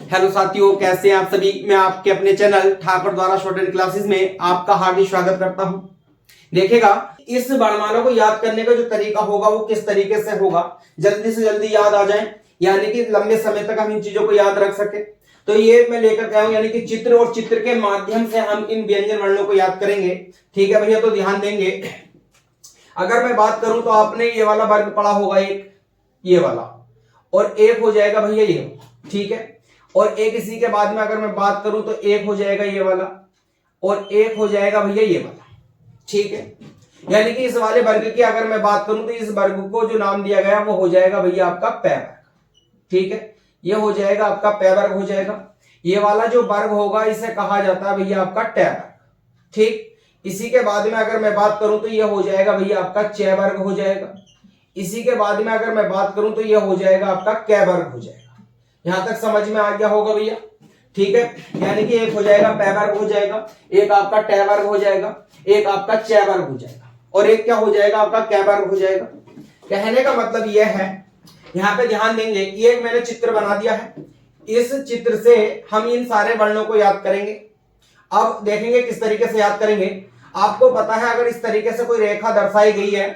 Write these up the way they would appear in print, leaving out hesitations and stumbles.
Hello साथियों, कैसे हैं आप सभी। मैं आपके अपने चैनल ठाकुर द्वारा शॉर्ट एंड क्लासेस में आपका हार्दिक स्वागत करता हूं। देखिएगा, इस वर्णमाला को याद करने का जो तरीका होगा वो किस तरीके से होगा, जल्दी से जल्दी याद आ जाए, यानी कि लंबे समय तक हम इन चीजों को याद रख सके। तो ये मैं लेकर के आऊं, यानी कि चित्र और चित्र के माध्यम से हम इन व्यंजन वर्णों को याद करेंगे। ठीक है भैया, तो ध्यान देंगे। अगर मैं बात करूं तो आपने ये वाला वर्ग पढ़ा होगा, एक ये वाला, और एक हो जाएगा भैया ये, ठीक है। और एक इसी के बाद में अगर मैं बात करूं तो एक हो जाएगा ये वाला, और एक हो जाएगा भैया ये वाला, ठीक है। यानी कि इस वाले वर्ग की अगर मैं बात करूं तो इस वर्ग को जो नाम दिया गया वो हो जाएगा भैया आपका पै वर्ग, ठीक है। ये हो जाएगा आपका पै वर्ग हो जाएगा। ये वाला जो वर्ग होगा इसे कहा जाता है भैया आपका टै वर्ग, ठीक। इसी के बाद में अगर मैं बात करूं तो ये हो जाएगा भैया आपका चै वर्ग हो जाएगा। इसी के बाद में अगर मैं बात करूं तो ये हो जाएगा आपका कै वर्ग हो जाएगा। यहां तक समझ में आ गया होगा भैया, ठीक है। यानी कि एक हो जाएगा पै वर्ग हो जाएगा, एक आपका टै वर्ग हो जाएगा, एक आपका चै वर्ग हो जाएगा, और एक क्या हो जाएगा आपका कै वर्ग हो जाएगा। कहने का मतलब यह है, यहां पे ध्यान देंगे, ये मैंने चित्र बना दिया है। इस चित्र से हम इन सारे वर्णों को याद करेंगे। अब देखेंगे किस तरीके से याद करेंगे। आपको पता है, अगर इस तरीके से कोई रेखा दर्शाई गई है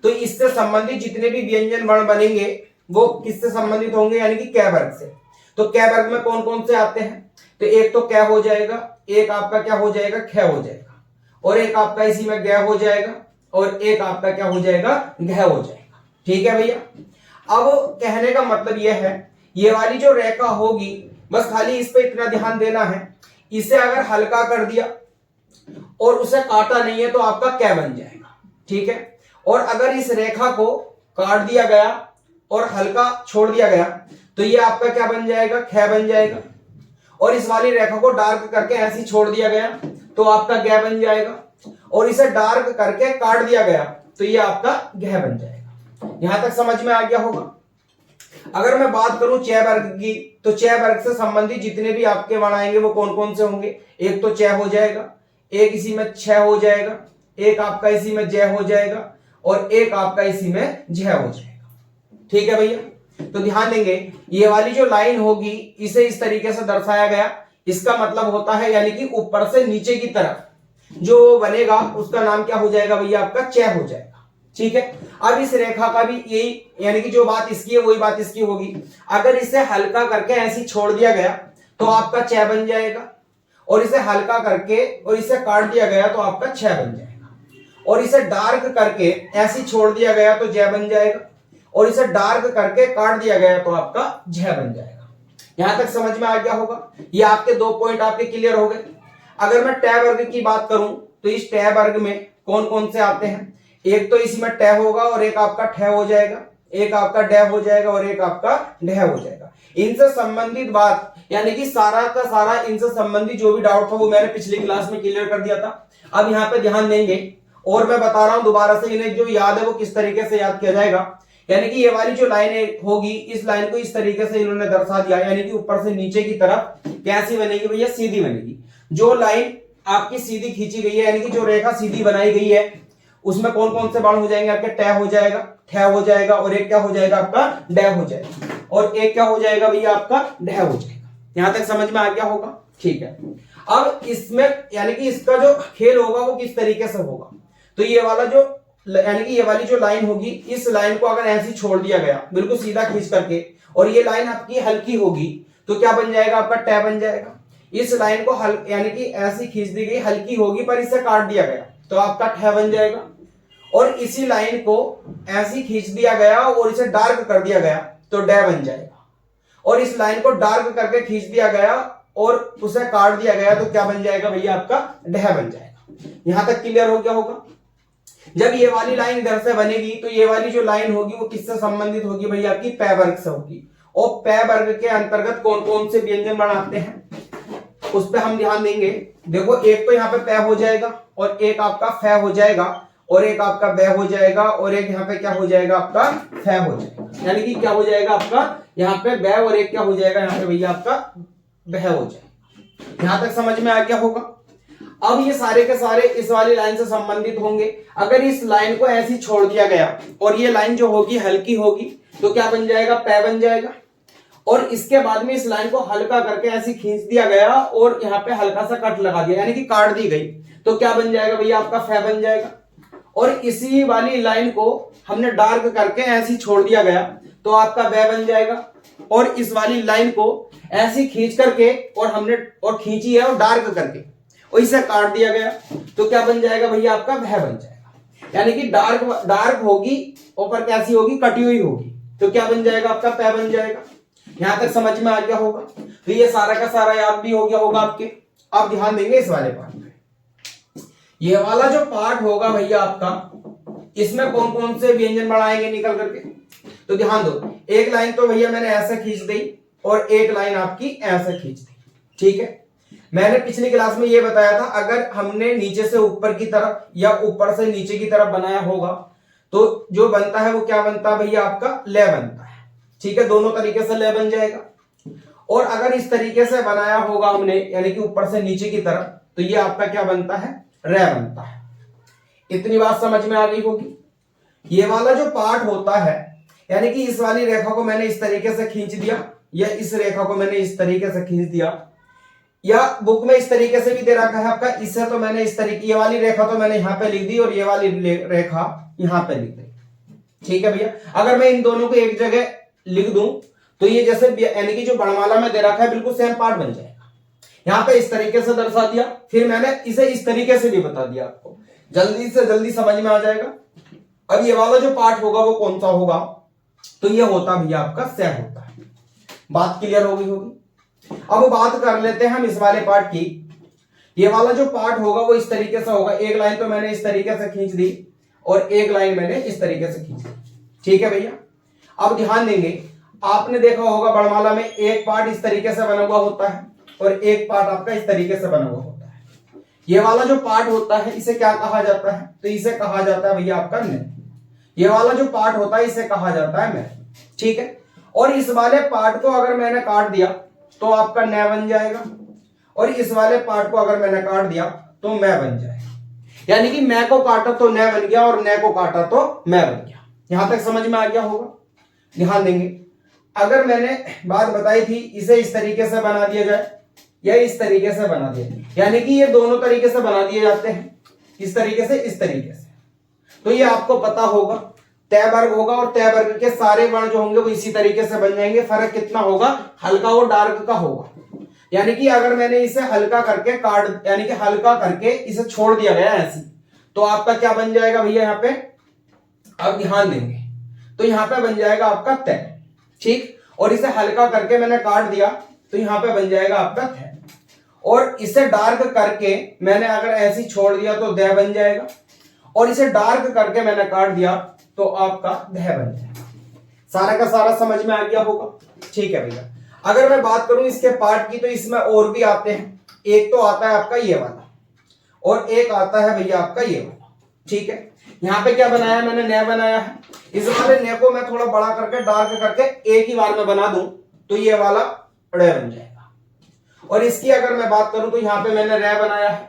तो इससे संबंधित जितने भी व्यंजन वर्ण बनेंगे वो किससे संबंधित होंगे, यानी कि कै वर्ग से। तो कै वर्ग में कौन कौन से आते हैं, तो एक तो कै हो जाएगा, एक आपका क्या हो जाएगा ख हो जाएगा, और एक आपका इसी में गै हो जाएगा, और एक आपका क्या हो जाएगा घ हो जाएगा, ठीक है भैया। अब कहने का मतलब यह है, ये वाली जो रेखा होगी बस खाली इस पे इतना ध्यान देना है, इसे अगर हल्का कर दिया और उसे काटा नहीं है तो आपका कै बन जाएगा, ठीक है। और अगर इस रेखा को काट दिया गया और हल्का छोड़ दिया गया तो ये आपका क्या बन जाएगा, ख बन जाएगा। और इस वाली रेखा को डार्क करके ऐसे छोड़ दिया गया तो आपका गै बन जाएगा, और इसे डार्क करके काट दिया गया तो ये आपका घ बन जाएगा। यहां तक समझ में आ गया होगा। अगर मैं बात करूं चै वर्ग की, तो चै वर्ग से संबंधित जितने भी आपके वर्ण आएंगे वो कौन कौन से होंगे। एक तो चै हो जाएगा, एक इसी में छ हो जाएगा, एक आपका इसी में जय हो जाएगा, और एक आपका इसी में झ हो जाएगा, ठीक है भैया। तो ध्यान देंगे, ये वाली जो लाइन होगी इसे इस तरीके से दर्शाया गया। इसका मतलब होता है, यानी कि ऊपर से नीचे की तरफ जो बनेगा उसका नाम क्या हो जाएगा भैया आपका चै हो जाएगा, ठीक है। अब इस रेखा का भी यही, यानी कि जो बात इसकी है वही बात इसकी होगी। अगर इसे हल्का करके ऐसे छोड़ दिया गया तो आपका चै बन जाएगा, और इसे हल्का करके और इसे काट दिया गया तो आपका छ बन जाएगा, और इसे डार्क करके ऐसे छोड़ दिया गया तो जय बन जाएगा, और इसे डार्क करके काट दिया गया तो आपका झ बन जाएगा। यहां तक समझ में आ गया होगा। ये आपके दो पॉइंट आपके क्लियर हो गए। अगर मैं टै वर्ग की बात करूं तो इस टै वर्ग में कौन कौन से आते हैं। एक तो इसमें टै होगा, और एक आपका ठ हो जाएगा, एक आपका डै हो जाएगा, और एक आपका ढ हो जाएगा। इनसे संबंधित बात, यानी कि सारा का सारा इनसे संबंधित जो भी डाउट था वो मैंने पिछली क्लास में क्लियर कर दिया था। अब यहाँ पे ध्यान देंगे, और मैं बता रहा हूं दोबारा से, इन्हें जो याद है वो किस तरीके से याद किया जाएगा। यानी कि ये वाली जो लाइन होगी, इस लाइन को इस तरीके से इन्होंने दर्शा दिया, यानी कि ऊपर से नीचे की तरफ कैसी बनेगी भैया, सीधी बनेगी। जो लाइन आपकी सीधी खींची गई है, यानी कि जो रेखा सीधी बनाई गई है, उसमें कौन कौन से बाण हो जाएंगे आपके, टै हो जाएगा, ठ हो जाएगा, और एक क्या हो जाएगा आपका डै हो जाएगा, और एक क्या हो जाएगा भैया आपका ढ हो जाएगा। यहां तक समझ में आ गया होगा, ठीक है। अब इसमें यानी कि इसका जो खेल होगा वो किस तरीके से होगा, तो ये वाला जो, यानी कि ये वाली जो लाइन होगी, इस लाइन को अगर ऐसे छोड़ दिया गया बिल्कुल सीधा खींच करके, और ये लाइन आपकी हल्की होगी तो क्या बन जाएगा आपका टै बन जाएगा। इस लाइन को यानी कि ऐसी खींच दी गई, हल्की होगी पर इसे काट दिया गया तो आपका ठ बन जाएगा, और इसी लाइन को ऐसी खींच दिया गया और इसे डार्क कर दिया गया तो डै बन जाएगा, और इस लाइन को डार्क करके खींच दिया गया और उसे काट दिया गया तो क्या बन जाएगा भैया आपका ढ बन जाएगा। यहां तक क्लियर हो गया होगा। जब ये वाली लाइन इधर से बनेगी तो ये वाली जो लाइन होगी वो किससे संबंधित होगी भैया आपकी पै वर्ग से होगी, और पै वर्ग के अंतर्गत कौन कौन से व्यंजन वर्ण आते हैं उस पर हम ध्यान देंगे। देखो, एक तो यहाँ पे पै हो जाएगा, और एक आपका फै हो जाएगा, और एक आपका बै हो जाएगा, और एक यहाँ पे क्या हो जाएगा आपका फै हो जाएगा। यानी कि क्या हो जाएगा आपका यहाँ पे बै, और एक क्या हो जाएगा यहाँ पे भैया आपका बह हो जाएगा। यहां तक समझ में आ गया होगा। अब ये सारे के सारे इस वाली लाइन से संबंधित होंगे। अगर इस लाइन को ऐसे छोड़ दिया गया और ये लाइन जो होगी हल्की होगी तो क्या बन जाएगा, पै बन जाएगा, और इसके बाद में इस लाइन को हल्का करके ऐसे खींच दिया गया और यहाँ पे हल्का सा कट लगा दिया, यानी कि काट दी गई, तो क्या बन जाएगा भैया आपका फै बन जाएगा। और इसी वाली लाइन को हमने डार्क करके ऐसे छोड़ दिया गया तो आपका बै बन जाएगा। और इस वाली लाइन को ऐसी खींच करके और हमने और खींची है और डार्क करके और इसे काट दिया गया तो क्या बन जाएगा भैया आपका वह बन जाएगा, यानी कि डार्क होगी ऊपर कैसी होगी, कटी हुई होगी, तो क्या बन जाएगा आपका पै बन जाएगा। यहां तक समझ में आ गया होगा, तो ये सारा का सारा याद भी हो गया होगा आपके। आप ध्यान देंगे इस वाले पार्ट में, ये वाला जो पार्ट होगा भैया आपका, इसमें कौन कौन से व्यंजन बढ़ाएंगे निकल करके, तो ध्यान दो। एक लाइन तो भैया मैंने ऐसे खींच दी और एक लाइन आपकी ऐसे खींच दी, ठीक है। मैंने पिछली क्लास में ये बताया था अगर हमने नीचे से ऊपर की तरफ या ऊपर से नीचे की तरफ बनाया होगा तो जो बनता है वो क्या बनता है भैया आपका ले बनता है, ठीक है। दोनों तरीके से ले बन जाएगा। और अगर इस तरीके से बनाया होगा हमने यानी कि ऊपर से नीचे की तरफ, तो ये आपका क्या बनता है, रे बनता है। इतनी बात समझ में आ गई होगी। ये वाला जो पार्ट होता है यानी कि इस वाली रेखा को मैंने इस तरीके से खींच दिया या इस रेखा को मैंने इस तरीके से खींच दिया, या बुक में इस तरीके से भी दे रखा है आपका, इससे तो मैंने इस तरीके, ये वाली रेखा तो मैंने यहां पे लिख दी और ये वाली रेखा यहां पे लिख दी, ठीक है भैया। अगर मैं इन दोनों को एक जगह लिख दूं तो ये जैसे यानी कि जो वर्णमाला में दे रखा है बिल्कुल सेम पार्ट बन जाएगा। यहां पे इस तरीके से दर्शा दिया, फिर मैंने इसे इस तरीके से भी बता दिया आपको, जल्दी से जल्दी समझ में आ जाएगा। अब ये वाला जो पार्ट होगा वो कौन सा होगा, तो ये होता भैया आपका से होता है। बात क्लियर हो गई होगी। अब बात कर लेते हैं हम इस वाले पार्ट की। ये वाला जो पार्ट होगा वो इस तरीके से होगा, एक लाइन तो मैंने इस तरीके से खींच दी और एक लाइन मैंने इस तरीके से खींच दी, ठीक है भैया। अब ध्यान देंगे, आपने देखा होगा वर्णमाला में एक पार्ट इस तरीके से बना हुआ होता है और एक पार्ट आपका इस तरीके से बना हुआ होता है। ये वाला जो पार्ट होता है इसे क्या कहा जाता है, तो इसे कहा जाता है भैया आपका ने। ये वाला जो पार्ट होता है इसे कहा जाता है मैं, ठीक है। और इस वाले पार्ट को अगर मैंने काट दिया तो आपका न बन जाएगा और इस वाले पार्ट को अगर मैंने काट दिया तो मैं बन जाएगा, यानी कि मैं को काटा तो न बन गया और न को काटा तो मैं बन गया। यहां तक समझ में आ गया होगा। ध्यान देंगे, अगर मैंने बात बताई थी इसे इस तरीके से बना दिया जाए या इस तरीके से बना दिया, यानी कि ये दोनों तरीके से बना दिए जाते हैं, इस तरीके से इस तरीके से, तो ये आपको पता होगा तय वर्ग होगा और तय वर्ग के सारे वर्ण जो होंगे वो इसी तरीके से बन जाएंगे। फर्क कितना होगा, हल्का और डार्क का होगा। यानी कि अगर मैंने इसे हल्का करके काट यानी कि हल्का करके इसे छोड़ दिया गया ऐसी, तो आपका क्या बन जाएगा भैया यहाँ पे, अब ध्यान देंगे तो यहाँ पे बन जाएगा आपका तय, ठीक। और इसे हल्का करके मैंने काट दिया तो यहाँ पे बन जाएगा आपका थे, और इसे डार्क करके मैंने अगर ऐसी छोड़ दिया तो दे बन जाएगा, और इसे डार्क करके मैंने काट दिया तो आपका दह बन जाएगा। सारा का सारा समझ में आ गया होगा, ठीक है भैया। अगर मैं बात करूं इसके पार्ट की तो इसमें और भी आते हैं। एक तो आता है आपका ये वाला और एक आता है भैया आपका ये वाला, ठीक है। यहाँ पे क्या बनाया मैंने, न बनाया है। इस वाले न को मैं थोड़ा बड़ा करके डार्क करके एक ही बार में बना दूं तो ये वाला रे बन जाएगा। और इसकी अगर मैं बात करूं तो यहाँ पे मैंने रे बनाया है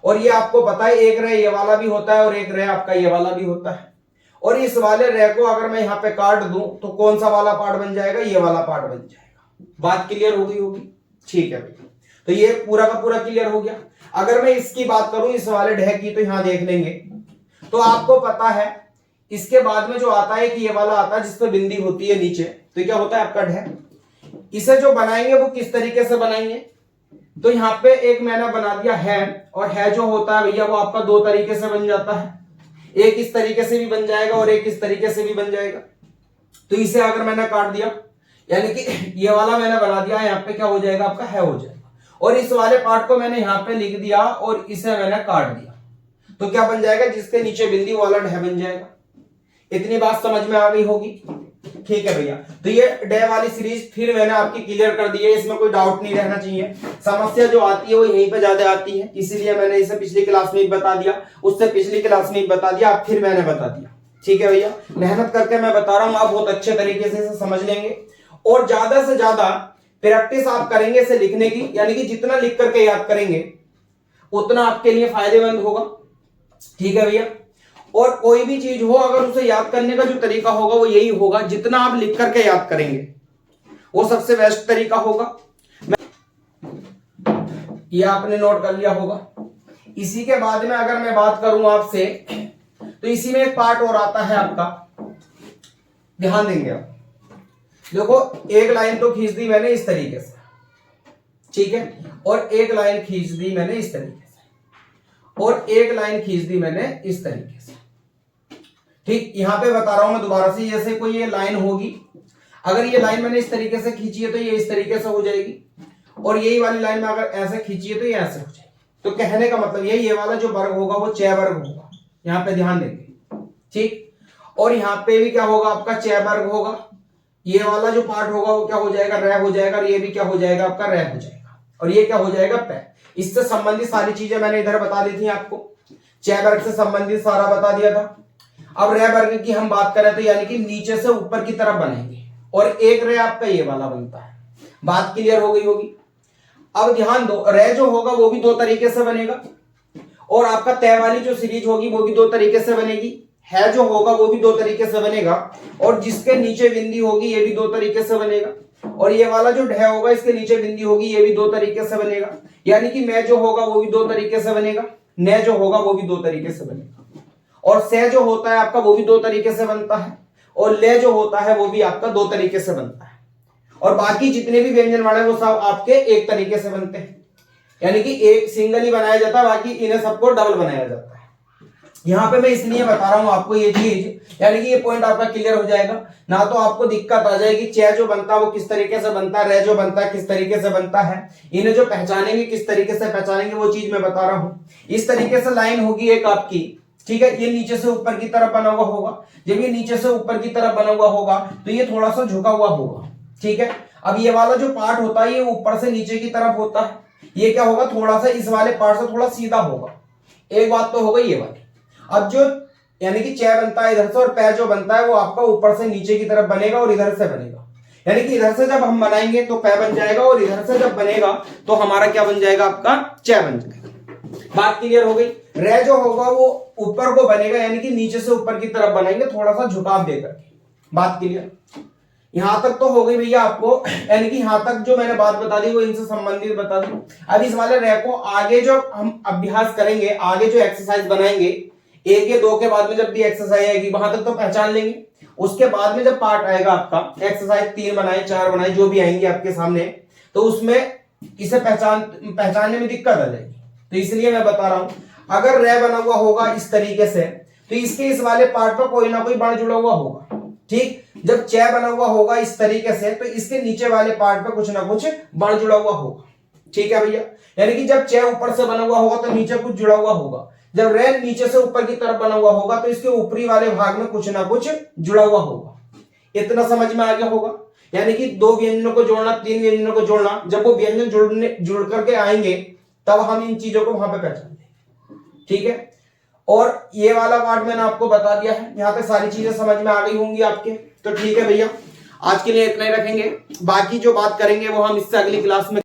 और ये आपको पता है एक रे ये वाला भी होता है और एक रे आपका ये वाला भी होता है। और इस वाले रे को अगर मैं यहाँ पे काट दूं तो कौन सा वाला पार्ट बन जाएगा, ये वाला पार्ट बन जाएगा। बात क्लियर हो गई होगी, ठीक है भैया। तो ये पूरा का पूरा क्लियर हो गया। अगर मैं इसकी बात करूं इस वाले ढह की, तो यहां देख लेंगे तो आपको पता है इसके बाद में जो आता है कि ये वाला आता है जिसपे बिंदी होती है नीचे, तो क्या होता है आपका ढह। इसे जो बनाएंगे वो किस तरीके से बनाएंगे, तो यहाँ पे एक मैंने बना दिया है, और है जो होता है भैया वो आपका दो तरीके से बन जाता है, एक इस तरीके से भी बन जाएगा और एक इस तरीके से भी बन जाएगा। तो इसे अगर मैंने काट दिया यानी कि ये वाला मैंने बना दिया, यहाँ पे क्या हो जाएगा आपका है हो जाएगा, और इस वाले पार्ट को मैंने यहाँ पे लिख दिया और इसे मैंने काट दिया तो क्या बन जाएगा, जिसके नीचे बिंदी वाला ढह बन जाएगा। इतनी बात समझ में आ गई होगी, ठीक है भैया। तो ये डे वाली सीरीज फिर मैंने आपकी क्लियर कर दी है, इसमें कोई डाउट नहीं रहना चाहिए। समस्या जो आती है वो यहीं पे ज्यादा आती है, इसीलिए मैंने इसे पिछली क्लास में भी बता दिया, उससे पिछली क्लास में भी बता दिया, अब फिर मैंने बता दिया, ठीक है भैया। मेहनत करके मैं बता रहा हूं, आप बहुत अच्छे तरीके से इसे समझ लेंगे और ज्यादा से ज्यादा प्रैक्टिस आप करेंगे इसे लिखने की, यानी कि जितना लिख करके याद करेंगे उतना आपके लिए फायदेमंद होगा, ठीक है भैया। और कोई भी चीज हो अगर उसे याद करने का जो तरीका होगा वो यही होगा, जितना आप लिख करके याद करेंगे वो सबसे बेस्ट तरीका होगा। ये आपने नोट कर लिया होगा। इसी के बाद में अगर मैं बात करूं आपसे, तो इसी में एक पार्ट और आता है आपका, ध्यान देंगे आप। देखो एक लाइन तो खींच दी मैंने इस तरीके से, ठीक है, और एक लाइन खींच दी मैंने इस तरीके से, और एक लाइन खींच दी मैंने इस तरीके से, ठीक। यहां पे बता रहा हूं मैं दोबारा से, जैसे कोई ये लाइन होगी, अगर ये लाइन मैंने इस तरीके से खींची है तो ये इस तरीके से हो जाएगी, और यही वाली लाइन में अगर ऐसे खींची है तो ये ऐसे हो जाएगी। तो कहने का मतलब ये वाला जो वर्ग होगा वो चय वर्ग होगा, यहां पे ध्यान देंगे, ठीक। और यहां पे भी क्या होगा आपका चय वर्ग होगा, ये वाला जो पार्ट होगा वो क्या हो जाएगा, रह हो जाएगा, और ये भी क्या हो जाएगा आपका, रह हो जाएगा, और ये क्या हो जाएगा, पै। इससे संबंधित सारी चीजें मैंने इधर बता दी थी आपको, चय वर्ग से संबंधित सारा बता दिया था। अब रह वर्ग की हम बात करें तो यानी कि नीचे से ऊपर की तरफ बनेंगे, और एक रह आपका ये वाला बनता है। बात क्लियर हो गई होगी। अब ध्यान दो, रह जो होगा वो भी दो तरीके से बनेगा, और आपका तय वाली जो सीरीज होगी वो भी दो तरीके से बनेगी, है जो होगा वो भी दो तरीके से बनेगा, और जिसके नीचे बिंदी होगी ये भी दो तरीके से बनेगा, और ये वाला जो ढह होगा इसके नीचे बिंदी होगी ये भी दो तरीके से बनेगा। यानी कि मैं जो होगा वो भी दो तरीके से बनेगा, न जो होगा वो भी दो तरीके से बनेगा, और से जो होता है आपका वो भी दो तरीके से बनता है, और ले जो होता है वो भी आपका दो तरीके से बनता है, और बाकी जितने भी व्यंजन वाले वो सब आपके एक तरीके से बनते हैं। यानी कि एक सिंगल ही बनाया जाता है, बाकी इन्हें सबको डबल बनाया जाता है। यहां पे मैं इसलिए बता रहा हूं आपको ये चीज, यानी कि ये पॉइंट आपका क्लियर हो जाएगा, ना तो आपको दिक्कत आ जाएगी चय जो बनता है वो किस तरीके से बनता है, रह जो बनता है किस तरीके से बनता है, इन्हें जो पहचानेंगे किस तरीके से पहचानेंगे वो चीज मैं बता रहा हूं। इस तरीके से लाइन होगी एक आपकी, ठीक है, ये नीचे से ऊपर की तरफ बना हुआ होगा। जब ये नीचे से ऊपर की तरफ बना हुआ होगा तो ये थोड़ा सा झुका हुआ होगा, ठीक है। अब ये वाला जो पार्ट होता है ये ऊपर से नीचे की तरफ होता है, ये क्या होगा, थोड़ा सा इस वाले पार्ट से थोड़ा सीधा होगा। एक बात तो हो गई ये वाली। अब जो यानी कि चय बनता है इधर से, और पै जो बनता है वो आपका ऊपर से नीचे की तरफ बनेगा और इधर से बनेगा। यानी कि इधर से जब हम बनाएंगे तो पै बन जाएगा, और इधर से जब बनेगा तो हमारा क्या बन जाएगा, आपका चय बन जाएगा। बात क्लियर हो गई। रह जो होगा वो ऊपर को बनेगा, यानी कि नीचे से ऊपर की तरफ बनाएंगे थोड़ा सा झुकाव देकर के। बात क्लियर, यहां तक तो हो गई भैया आपको, यानी कि यहां तक जो मैंने बात बता दी वो इनसे संबंधित बता दी। अब इस वाले रह को आगे जो हम अभ्यास करेंगे, आगे जो एक्सरसाइज बनाएंगे, एक या दो के बाद में जब भी एक्सरसाइज आएगी वहां तक तो पहचान लेंगे। उसके बाद में जब पार्ट आएगा आपका, एक्सरसाइज 3 बनाए 4 बनाए जो भी आएंगे आपके सामने, तो उसमें इसे पहचानने में दिक्कत आ जाएगी। तो इसलिए मैं बता रहा हूं, अगर रह बना हुआ होगा इस तरीके से तो इसके इस वाले पार्ट पर कोई ना कोई बाण जुड़ा हुआ होगा, ठीक। जब चय बना हुआ होगा इस तरीके से तो इसके नीचे वाले पार्ट पे कुछ ना कुछ बाण जुड़ा हुआ होगा, ठीक है भैया। यानी कि जब चय ऊपर से बना हुआ होगा तो नीचे कुछ जुड़ा हुआ होगा, जब रह नीचे से ऊपर की तरफ बना हुआ होगा तो इसके ऊपरी वाले भाग में कुछ ना कुछ जुड़ा हुआ होगा। इतना समझ में आ गया होगा। यानी कि 2 व्यंजनों को जोड़ना, 3 व्यंजनों को जोड़ना, जब वो व्यंजन जुड़ करके आएंगे तब हम इन चीजों को वहां पे पहचान लेंगे, ठीक है। और ये वाला पार्ट मैंने आपको बता दिया है, यहां पे सारी चीजें समझ में आ गई होंगी आपके। तो ठीक है भैया, आज के लिए इतना ही रखेंगे, बाकी जो बात करेंगे वो हम इससे अगली क्लास में